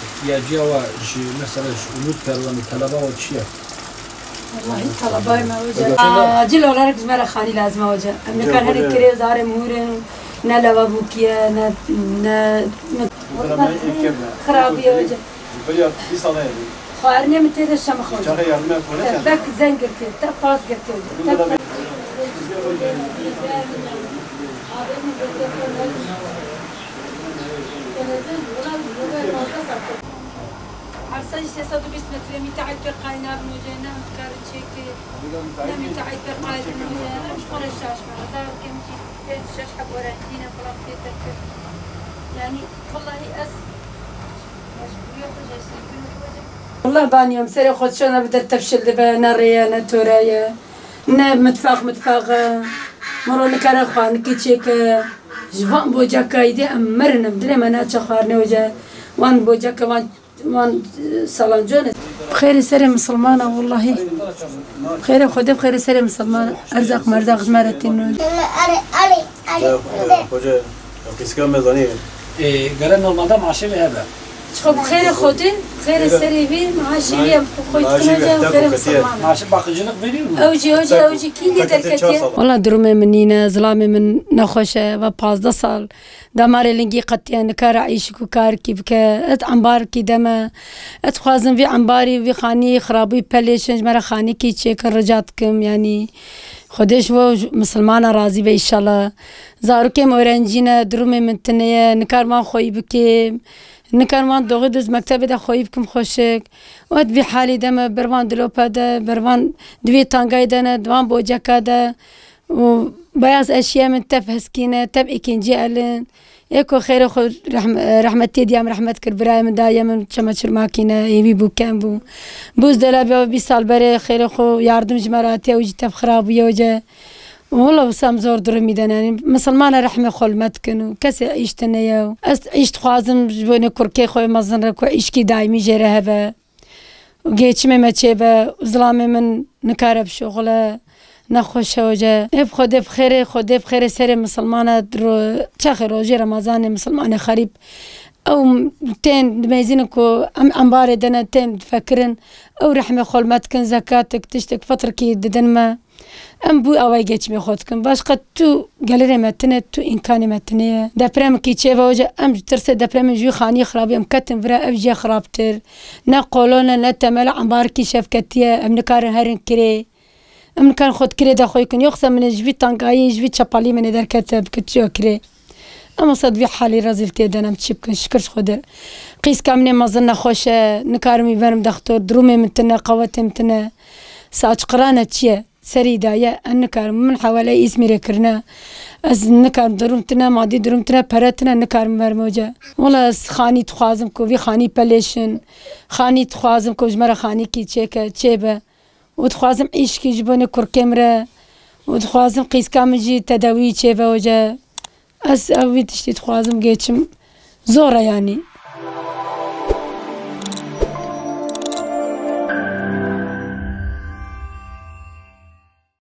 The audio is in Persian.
احتياجي واش مثلا ولود كروان طلبه وشيء والله طلبه ما وجه اجل ولا ركز مرة خاني لازم وجه أنا كان هني كريه زار مهورن نلا بابوكيا ن خرابي وجه بيا في صلاة خارني من تيجي الشام خوج شغال يعمل ولا تبك زين قلتي تبقاس قلتي عرسان 620 متر متعب بقاينا بنوجينا مكارتشيك متعب بقاينا بنوجينا مش قرر الشاش مع زار كمتي في الشاش حق ورانتينا فلاق تيتك يعني والله والله باني يوم سري خد شو انا بدأت تفشل دبا ناريا نتورايا متفاق مرون كان اخوان كيتشيك جفان بوجاكا يدي امرنا بدري ما ناتش اخوارنا وجا وان بوجاكا وان سالانجون بخير سري مسلمانة والله بخير خدي بخير سري مسلمانة ارزاق مرزاق جمارتين خوجه كيسكا ميزانيه قالنا المدام عشان هذا خب خير خودي خير سري بي معاشي بي خويت كنا خير مسلمانة عشان باقي جنق فيديو اوجي كي دركتي والله درومي منينا ظلامي من نخوشه و 15 سال دمار لنجي قتيان كار عيشك وكار كيف ات عنبار كي دما اتخوازن في عنباري في خاني خرابي بليشنج مرا خاني كي تشيك رجاتكم يعني خدش و مسلمانة راضي بي ان شاء الله زارو كم اورنجينا درومي من تنيا نكار ما خوي بكم نكار ما دوغي دوز مكتب دا خوي بكم خوشك وات في حالي دما بروان دلوبا دا بروان دوي تانغاي دانا دوان بوجاكا دا و بياز اشياء من تف هسكينة تب اكينجي الين ايكو خير خو رحمتي ديام رحمت كربراي من دايا من شمشر ماكينة يبي بو كان بو بوز دلا بي سال بري خير خو ياردم جمراتي وجي تف خراب ويوجا والله وسام زور درمي داناني مسلمانة رحمة خلمتكن وكسي عيشتنيا عيشت خوازم جبوني كركي خوي مزن ركو عيشكي دايمي جيرا هبا وقيتش مما تشيبا وظلامي من نكارب شغله نخوش وجه خدي بخير سري مسلمانة درو تاخر روجي رمضان مسلمانة خريب او تين ميزينكو عمباري دنا تين تفكرن او رحمة خلمتكن زكاتك تشتك فتركي ددنما ام بو اواي جيتش خودكم باش قد تو قالري متنه تو امكاني متنه دابرام كي تشيبا وجه ام ترسى دابرام جو خاني خرابي ام كتم فرا افجي خرابتر نقولون لا تمل عمبار كي شفكتيه ام نكار هرن كري ام كان خود كري دا خويكن يقسم من جفي طنقاي جفي تشابالي من در كتب كتشو كري اما صد في حالي رازلتي دنا متشبكن شكرش خود قيس كامني ما ظن خوش نكارمي برم دكتور درومي متنا قوتي متنا ساعه قرانه تشي سريدا يا النكار من حوالي اسمي كرنا از نكار درومتنا مادي درومتنا براتنا نكار مرموجه والله خاني تخازم كو في خاني بليشن خاني تخازم كو جمره خاني كي تشيكا تشيبه وتخازم عيش كي جبوني كور كاميرا وتخازم قيس كامجي تداوي تشيبه وجا اس اوي تشتي تخازم جيتشم زوره يعني